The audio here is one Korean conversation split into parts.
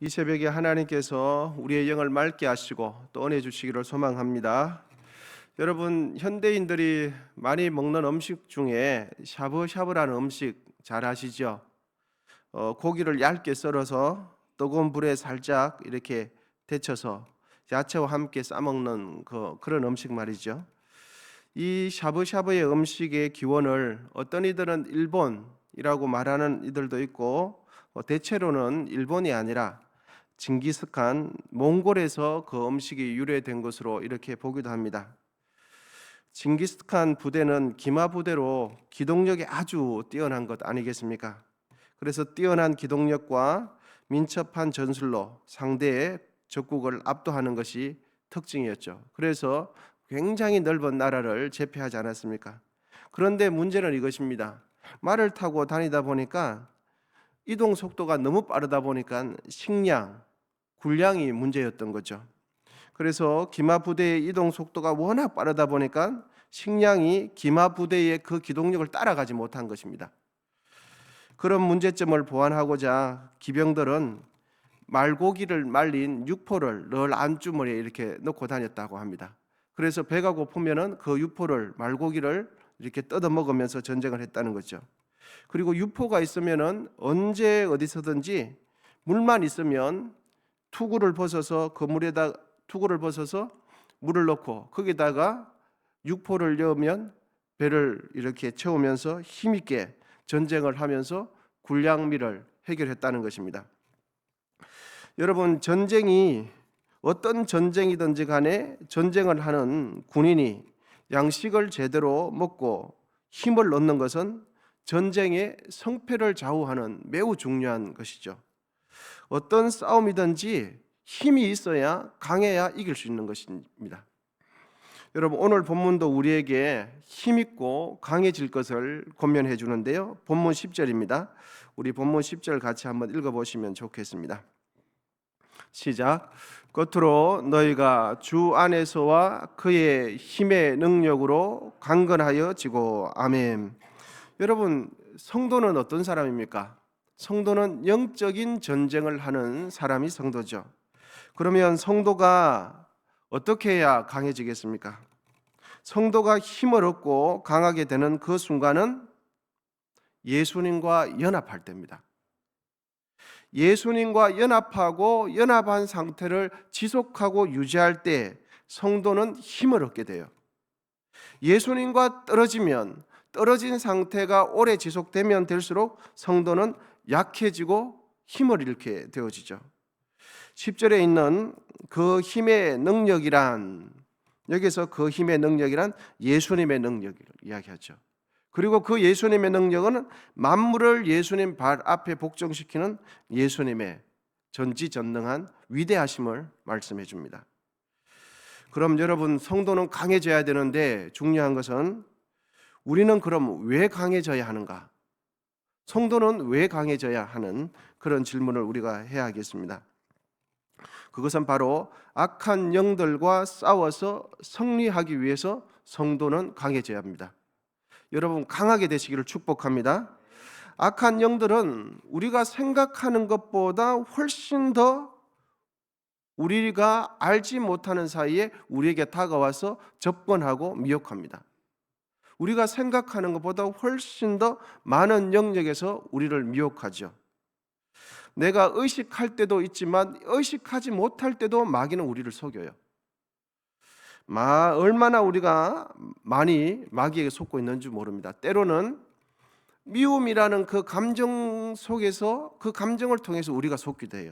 이 새벽에 하나님께서 우리의 영을 맑게 하시고 또 은혜 주시기를 소망합니다. 여러분, 현대인들이 많이 먹는 음식 중에 샤브샤브라는 음식 잘 아시죠? 고기를 얇게 썰어서 뜨거운 불에 살짝 이렇게 데쳐서 야채와 함께 싸먹는 그런 음식 말이죠. 이 샤브샤브의 음식의 기원을 어떤 이들은 일본이라고 말하는 이들도 있고, 대체로는 일본이 아니라 징기스칸 몽골에서 그 음식이 유래된 것으로 이렇게 보기도 합니다. 징기스칸 부대는 기마 부대로 기동력이 아주 뛰어난 것 아니겠습니까? 그래서 뛰어난 기동력과 민첩한 전술로 상대의 적국을 압도하는 것이 특징이었죠. 그래서 굉장히 넓은 나라를 제패하지 않았습니까? 그런데 문제는 이것입니다. 말을 타고 다니다 보니까 이동 속도가 너무 빠르다 보니까 식량, 군량이 문제였던 거죠. 그래서 기마 부대의 이동 속도가 워낙 빠르다 보니까 식량이 기마 부대의 그 기동력을 따라가지 못한 것입니다. 그런 문제점을 보완하고자 기병들은 말고기를 말린 육포를 늘 안주머니에 이렇게 넣고 다녔다고 합니다. 그래서 배가 고프면은 그 육포를 말고기를 이렇게 뜯어 먹으면서 전쟁을 했다는 거죠. 그리고 육포가 있으면은 언제 어디서든지 물만 있으면 투구를 벗어서 그 물에다 투구를 벗어서 물을 넣고 거기다가 육포를 넣으면 배를 이렇게 채우면서 힘있게 전쟁을 하면서 군량미를 해결했다는 것입니다. 여러분, 전쟁이 어떤 전쟁이든지 간에 전쟁을 하는 군인이 양식을 제대로 먹고 힘을 얻는 것은 전쟁의 성패를 좌우하는 매우 중요한 것이죠. 어떤 싸움이든지 힘이 있어야 강해야 이길 수 있는 것입니다. 여러분, 오늘 본문도 우리에게 힘있고 강해질 것을 권면해 주는데요. 본문 10절입니다. 우리 본문 10절 같이 한번 읽어보시면 좋겠습니다. 시작. 겉으로 너희가 주 안에서와 그의 힘의 능력으로 강건하여 지고. 아멘. 여러분, 성도는 어떤 사람입니까? 성도는 영적인 전쟁을 하는 사람이 성도죠. 그러면 성도가 어떻게 해야 강해지겠습니까? 성도가 힘을 얻고 강하게 되는 그 순간은 예수님과 연합할 때입니다. 예수님과 연합하고 연합한 상태를 지속하고 유지할 때 성도는 힘을 얻게 돼요. 예수님과 떨어지면 떨어진 상태가 오래 지속되면 될수록 성도는 약해지고 힘을 잃게 되어지죠. 10절에 있는 그 힘의 능력이란, 여기서 그 힘의 능력이란 예수님의 능력을 이야기하죠. 그리고 그 예수님의 능력은 만물을 예수님 발 앞에 복종시키는 예수님의 전지전능한 위대하심을 말씀해 줍니다. 그럼 여러분, 성도는 강해져야 되는데 중요한 것은 우리는 그럼 왜 강해져야 하는가? 성도는 왜 강해져야 하는 그런 질문을 우리가 해야 하겠습니다. 그것은 바로 악한 영들과 싸워서 승리하기 위해서 성도는 강해져야 합니다. 여러분, 강하게 되시기를 축복합니다. 악한 영들은 우리가 생각하는 것보다 훨씬 더 우리가 알지 못하는 사이에 우리에게 다가와서 접근하고 미혹합니다. 우리가 생각하는 것보다 훨씬 더 많은 영역에서 우리를 미혹하죠. 내가 의식할 때도 있지만 의식하지 못할 때도 마귀는 우리를 속여요. 얼마나 우리가 많이 마귀에게 속고 있는지 모릅니다. 때로는 미움이라는 그 감정 속에서 그 감정을 통해서 우리가 속기도 해요.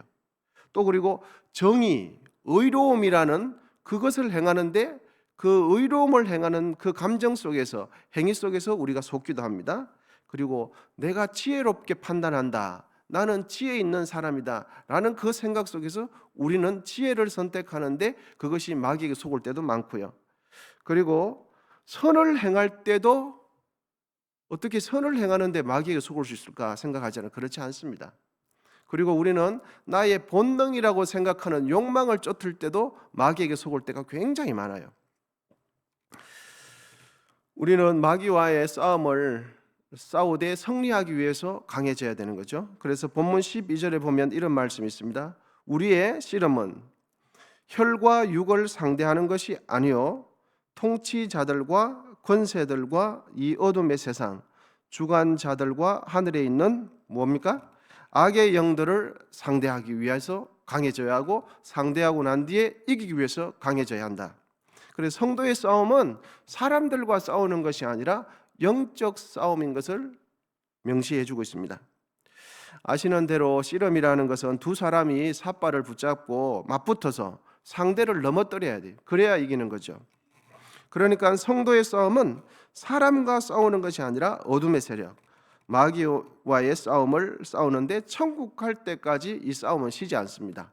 또 그리고 정의, 의로움이라는 그것을 행하는데 그 의로움을 행하는 그 감정 속에서, 행위 속에서 우리가 속기도 합니다. 그리고 내가 지혜롭게 판단한다, 나는 지혜 있는 사람이다 라는 그 생각 속에서 우리는 지혜를 선택하는데 그것이 마귀에게 속을 때도 많고요. 그리고 선을 행할 때도 어떻게 선을 행하는데 마귀에게 속을 수 있을까 생각하잖아요. 그렇지 않습니다. 그리고 우리는 나의 본능이라고 생각하는 욕망을 쫓을 때도 마귀에게 속을 때가 굉장히 많아요. 우리는 마귀와의 싸우되 승리하기 위해서 강해져야 되는 거죠. 그래서 본문 12절에 보면 이런 말씀이 있습니다. 우리의 씨름은 혈과 육을 상대하는 것이 아니요 통치자들과 권세들과 이 어둠의 세상 주관자들과 하늘에 있는 뭡니까? 악의 영들을 상대하기 위해서 강해져야 하고 상대하고 난 뒤에 이기기 위해서 강해져야 한다. 그래서 성도의 싸움은 사람들과 싸우는 것이 아니라 영적 싸움인 것을 명시해 주고 있습니다. 아시는 대로 씨름이라는 것은 두 사람이 삿발을 붙잡고 맞붙어서 상대를 넘어뜨려야 돼요. 그래야 이기는 거죠. 그러니까 성도의 싸움은 사람과 싸우는 것이 아니라 어둠의 세력, 마귀와의 싸움을 싸우는데 천국 갈 때까지 이 싸움은 쉬지 않습니다.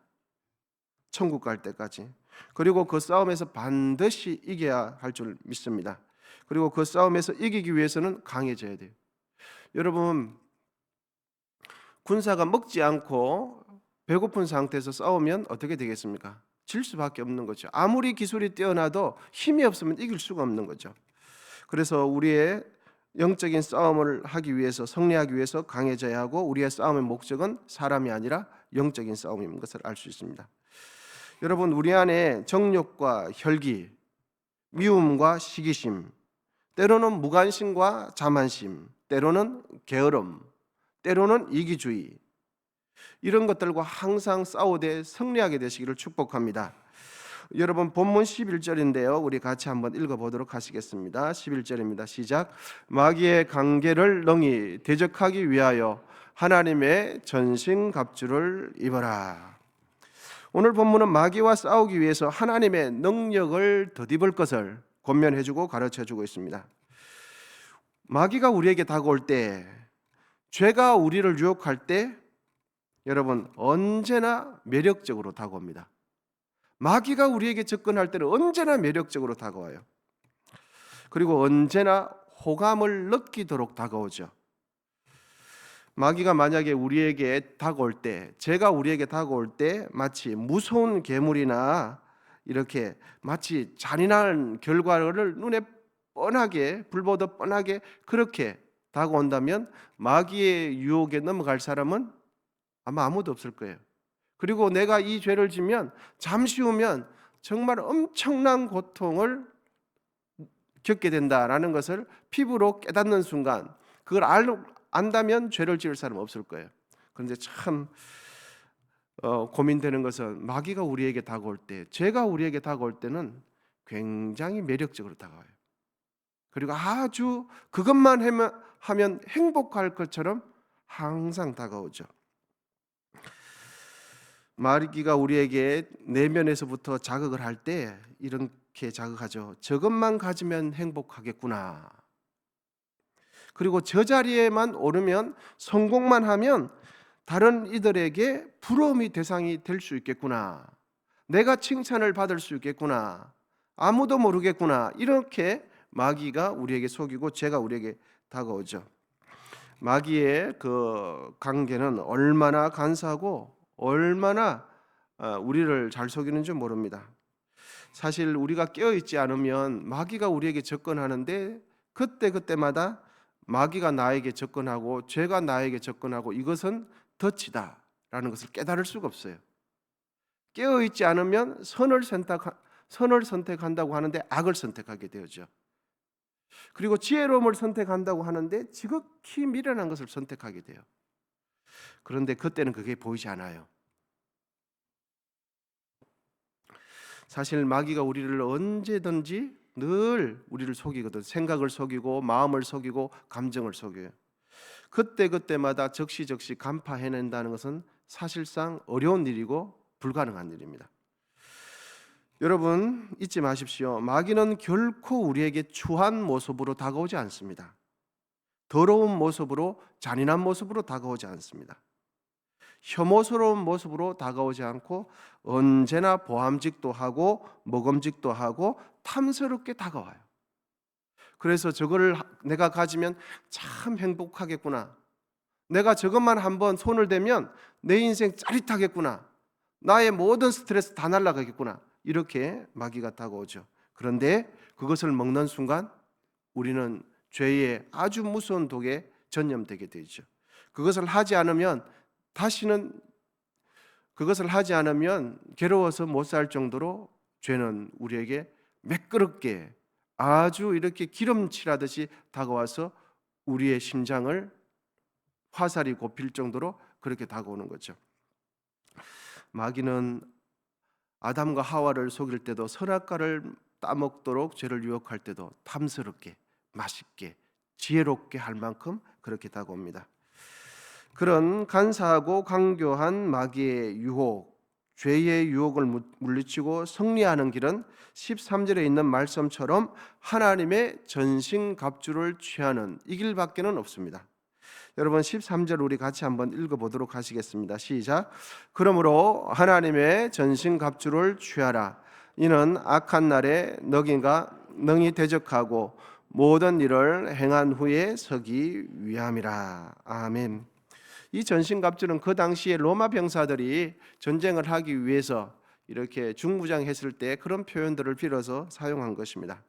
천국 갈 때까지. 그리고 그 싸움에서 반드시 이겨야 할 줄 믿습니다. 그리고 그 싸움에서 이기기 위해서는 강해져야 돼요. 여러분, 군사가 먹지 않고 배고픈 상태에서 싸우면 어떻게 되겠습니까? 질 수밖에 없는 거죠. 아무리 기술이 뛰어나도 힘이 없으면 이길 수가 없는 거죠. 그래서 우리의 영적인 싸움을 하기 위해서, 승리하기 위해서 강해져야 하고, 우리의 싸움의 목적은 사람이 아니라 영적인 싸움인 것을 알 수 있습니다. 여러분, 우리 안에 정욕과 혈기, 미움과 시기심, 때로는 무관심과 자만심, 때로는 게으름, 때로는 이기주의, 이런 것들과 항상 싸우되 승리하게 되시기를 축복합니다. 여러분, 본문 11절인데요. 우리 같이 한번 읽어보도록 하시겠습니다. 11절입니다. 시작. 마귀의 관계를 능히 대적하기 위하여 하나님의 전신갑주를 입어라. 오늘 본문은 마귀와 싸우기 위해서 하나님의 능력을 덧입을 것을 권면해주고 가르쳐주고 있습니다. 마귀가 우리에게 다가올 때, 죄가 우리를 유혹할 때 여러분 언제나 매력적으로 다가옵니다. 마귀가 우리에게 접근할 때는 언제나 매력적으로 다가와요. 그리고 언제나 호감을 느끼도록 다가오죠. 마귀가 만약에 우리에게 다가올 때, 죄가 우리에게 다가올 때 마치 무서운 괴물이나 이렇게 마치 잔인한 결과를 눈에 뻔하게, 불보듯 뻔하게 그렇게 다가온다면 마귀의 유혹에 넘어갈 사람은 아마 아무도 없을 거예요. 그리고 내가 이 죄를 지면 잠시 후면 정말 엄청난 고통을 겪게 된다라는 것을 피부로 깨닫는 순간, 그걸 안다면 죄를 지을 사람 없을 거예요. 그런데 참 고민되는 것은 마귀가 우리에게 다가올 때, 죄가 우리에게 다가올 때는 굉장히 매력적으로 다가와요. 그리고 아주 그것만 하면 행복할 것처럼 항상 다가오죠. 마귀가 우리에게 내면에서부터 자극을 할 때 이렇게 자극하죠. 저것만 가지면 행복하겠구나. 그리고 저 자리에만 오르면, 성공만 하면 다른 이들에게 부러움이 대상이 될 수 있겠구나. 내가 칭찬을 받을 수 있겠구나. 아무도 모르겠구나. 이렇게 마귀가 우리에게 속이고 죄가 우리에게 다가오죠. 마귀의 그 관계는 얼마나 간사하고 얼마나 우리를 잘 속이는지 모릅니다. 사실 우리가 깨어있지 않으면 마귀가 우리에게 접근하는데 그때마다 마귀가 나에게 접근하고 죄가 나에게 접근하고 이것은 덫이다라는 것을 깨달을 수가 없어요. 깨어있지 않으면 선을 선택한다고 하는데 악을 선택하게 되죠. 그리고 지혜로움을 선택한다고 하는데 지극히 미련한 것을 선택하게 돼요. 그런데 그때는 그게 보이지 않아요. 사실 마귀가 우리를 언제든지 늘 우리를 속이거든. 생각을 속이고 마음을 속이고 감정을 속여요. 그때마다 적시적시 간파해낸다는 것은 사실상 어려운 일이고 불가능한 일입니다. 여러분 잊지 마십시오. 마귀는 결코 우리에게 추한 모습으로 다가오지 않습니다. 더러운 모습으로, 잔인한 모습으로 다가오지 않습니다. 혐오스러운 모습으로 다가오지 않고 언제나 보암직도 하고 먹음직도 하고 탐스럽게 다가와요. 그래서 저거를 내가 가지면 참 행복하겠구나. 내가 저것만 한번 손을 대면 내 인생 짜릿하겠구나. 나의 모든 스트레스 다 날아가겠구나. 이렇게 마귀가 다가오죠. 그런데 그것을 먹는 순간 우리는 죄의 아주 무서운 독에 전염되게 되죠. 그것을 하지 않으면 다시는 그것을 하지 않으면 괴로워서 못 살 정도로 죄는 우리에게 매끄럽게 아주 이렇게 기름칠하듯이 다가와서 우리의 심장을 화살이 곱힐 정도로 그렇게 다가오는 거죠. 마귀는 아담과 하와를 속일 때도 선악과를 따먹도록 죄를 유혹할 때도 탐스럽게, 맛있게, 지혜롭게 할 만큼 그렇게 다가옵니다. 그런 간사하고 강교한 마귀의 유혹, 죄의 유혹을 물리치고 승리하는 길은 13절에 있는 말씀처럼 하나님의 전신갑주를 취하는 이 길밖에는 없습니다. 여러분 13절 우리 같이 한번 읽어보도록 하시겠습니다. 시작. 그러므로 하나님의 전신갑주를 취하라. 이는 악한 날에 능히 대적하고 모든 일을 행한 후에 서기 위함이라. 아멘. 이 전신갑주는 그 당시에 로마 병사들이 전쟁을 하기 위해서 이렇게 중무장했을 때 그런 표현들을 빌어서 사용한 것입니다.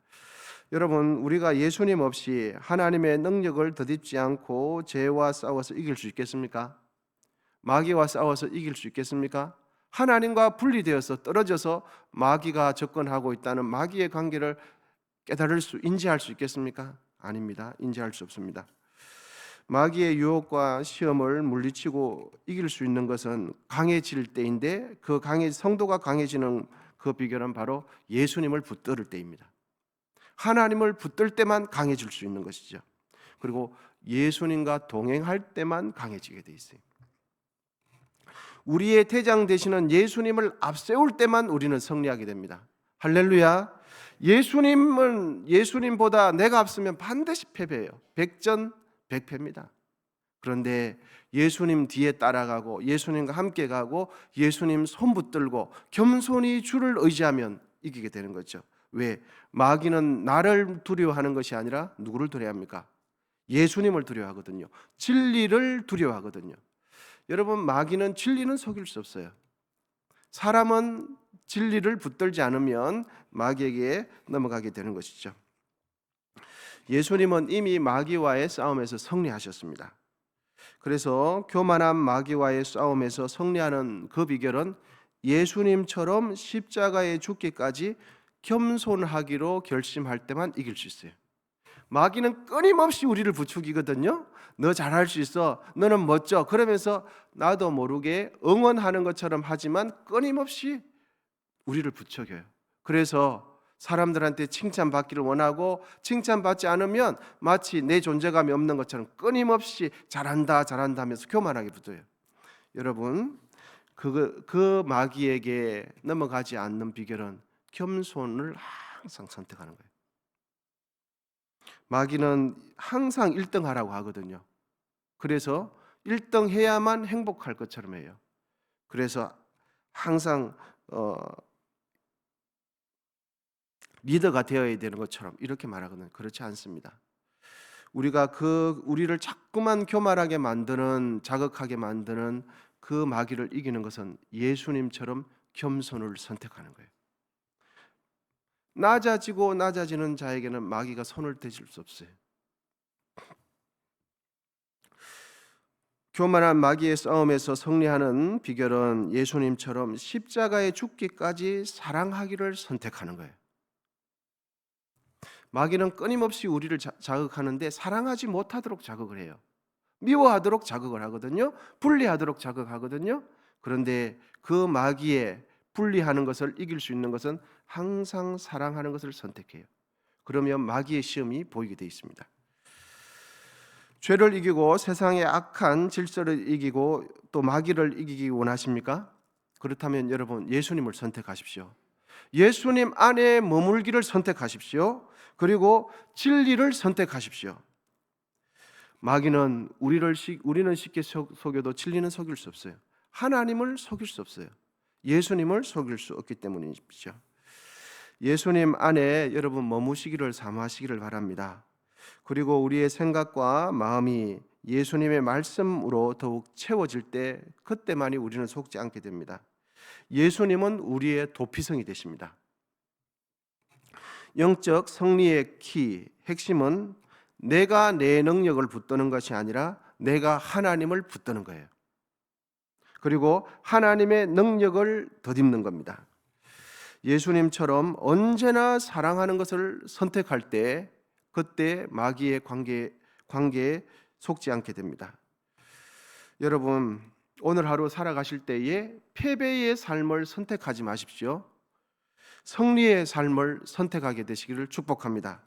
여러분, 우리가 예수님 없이 하나님의 능력을 덧입지 않고 죄와 싸워서 이길 수 있겠습니까? 마귀와 싸워서 이길 수 있겠습니까? 하나님과 분리되어서 떨어져서 마귀가 접근하고 있다는 마귀의 관계를 인지할 수 있겠습니까? 아닙니다. 인지할 수 없습니다. 마귀의 유혹과 시험을 물리치고 이길 수 있는 것은 강해질 때인데, 성도가 강해지는 그 비결은 바로 예수님을 붙들을 때입니다. 하나님을 붙들 때만 강해질 수 있는 것이죠. 그리고 예수님과 동행할 때만 강해지게 돼 있어요. 우리의 대장 되시는 예수님을 앞세울 때만 우리는 승리하게 됩니다. 할렐루야. 예수님보다 내가 앞서면 반드시 패배해요. 백전백패입니다. 그런데 예수님 뒤에 따라가고 예수님과 함께 가고 예수님 손 붙들고 겸손히 주를 의지하면 이기게 되는 거죠. 왜? 마귀는 나를 두려워하는 것이 아니라 누구를 두려워합니까? 예수님을 두려워하거든요. 진리를 두려워하거든요. 여러분, 마귀는 진리는 속일 수 없어요. 사람은 진리를 붙들지 않으면 마귀에게 넘어가게 되는 것이죠. 예수님은 이미 마귀와의 싸움에서 승리하셨습니다. 그래서 교만한 마귀와의 싸움에서 승리하는 그 비결은 예수님처럼 십자가에 죽기까지 겸손하기로 결심할 때만 이길 수 있어요. 마귀는 끊임없이 우리를 부추기거든요. 너 잘할 수 있어, 너는 멋져, 그러면서 나도 모르게 응원하는 것처럼 하지만 끊임없이 우리를 부추겨요. 그래서 사람들한테 칭찬받기를 원하고 칭찬받지 않으면 마치 내 존재감이 없는 것처럼 끊임없이 잘한다 하면서 교만하게 붙어요. 여러분, 그 마귀에게 넘어가지 않는 비결은 겸손을 항상 선택하는 거예요. 마귀는 항상 1등 하라고 하거든요. 그래서 1등 해야만 행복할 것처럼 해요. 그래서 항상 리더가 되어야 되는 것처럼 이렇게 말하거든요. 그렇지 않습니다. 우리를 자꾸만 교만하게 만드는, 자극하게 만드는 그 마귀를 이기는 것은 예수님처럼 겸손을 선택하는 거예요. 낮아지는 자에게는 마귀가 손을 대줄 수 없어요. 교만한 마귀의 싸움에서 승리하는 비결은 예수님처럼 십자가에 죽기까지 사랑하기를 선택하는 거예요. 마귀는 끊임없이 우리를 자극하는데 사랑하지 못하도록 자극을 해요. 미워하도록 자극을 하거든요. 분리하도록 자극하거든요. 그런데 그 마귀의 분리하는 것을 이길 수 있는 것은 항상 사랑하는 것을 선택해요. 그러면 마귀의 시험이 보이게 되어 있습니다. 죄를 이기고 세상의 악한 질서를 이기고 또 마귀를 이기기 원하십니까? 그렇다면 여러분, 예수님을 선택하십시오. 예수님 안에 머물기를 선택하십시오. 그리고 진리를 선택하십시오. 마귀는 우리는 쉽게 속여도 진리는 속일 수 없어요. 하나님을 속일 수 없어요. 예수님을 속일 수 없기 때문이죠. 예수님 안에 여러분 머무시기를 사모하시기를 바랍니다. 그리고 우리의 생각과 마음이 예수님의 말씀으로 더욱 채워질 때, 그때만이 우리는 속지 않게 됩니다. 예수님은 우리의 도피성이 되십니다. 영적 승리의 핵심은 내가 내 능력을 붙드는 것이 아니라 내가 하나님을 붙드는 거예요. 그리고 하나님의 능력을 덧입는 겁니다. 예수님처럼 언제나 사랑하는 것을 선택할 때 그때 마귀의 관계에 속지 않게 됩니다. 여러분, 오늘 하루 살아가실 때에 패배의 삶을 선택하지 마십시오. 승리의 삶을 선택하게 되시기를 축복합니다.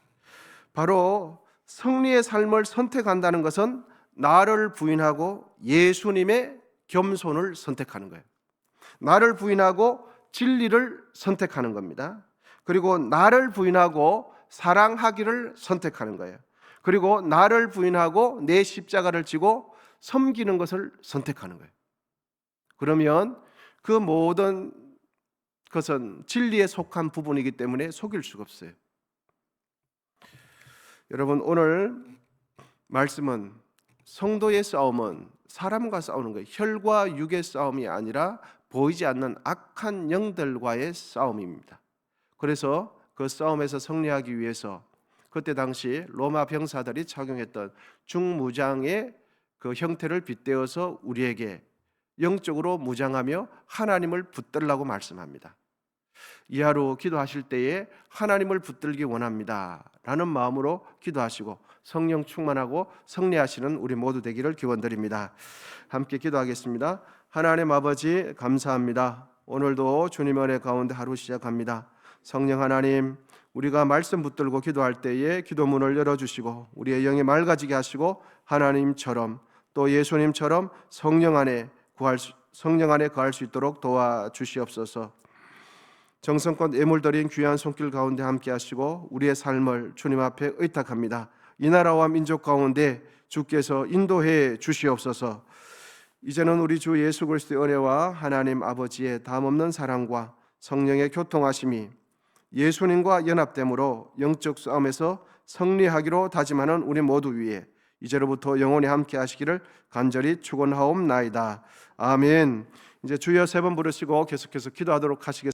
바로 승리의 삶을 선택한다는 것은 나를 부인하고 예수님의 겸손을 선택하는 거예요. 나를 부인하고 진리를 선택하는 겁니다. 그리고 나를 부인하고 사랑하기를 선택하는 거예요. 그리고 나를 부인하고 내 십자가를 지고 섬기는 것을 선택하는 거예요. 그러면 그 모든 것은 진리에 속한 부분이기 때문에 속일 수가 없어요. 여러분, 오늘 말씀은 성도의 싸움은 사람과 싸우는 거예요. 혈과 육의 싸움이 아니라 보이지 않는 악한 영들과의 싸움입니다. 그래서 그 싸움에서 승리하기 위해서 그때 당시 로마 병사들이 착용했던 중무장의 그 형태를 빗대어서 우리에게 영적으로 무장하며 하나님을 붙들라고 말씀합니다. 이 하루 기도하실 때에 하나님을 붙들기 원합니다 라는 마음으로 기도하시고 성령 충만하고 승리하시는 우리 모두 되기를 기원드립니다. 함께 기도하겠습니다. 하나님 아버지, 감사합니다. 오늘도 주님의 은혜 가운데 하루 시작합니다. 성령 하나님, 우리가 말씀 붙들고 기도할 때에 기도문을 열어주시고 우리의 영이 맑아지게 하시고 하나님처럼 또 예수님처럼 성령 안에 거할 수 있도록 도와주시옵소서. 정성껏 예물드린 귀한 손길 가운데 함께 하시고 우리의 삶을 주님 앞에 의탁합니다. 이 나라와 민족 가운데 주께서 인도해 주시옵소서. 이제는 우리 주 예수 그리스도의 은혜와 하나님 아버지의 담없는 사랑과 성령의 교통하심이 예수님과 연합됨으로 영적 싸움에서 승리하기로 다짐하는 우리 모두 위에 이제로부터 영원히 함께 하시기를 간절히 축원하옵나이다. 아멘. 이제 주여 3번 부르시고 계속해서 기도하도록 하시겠습니다.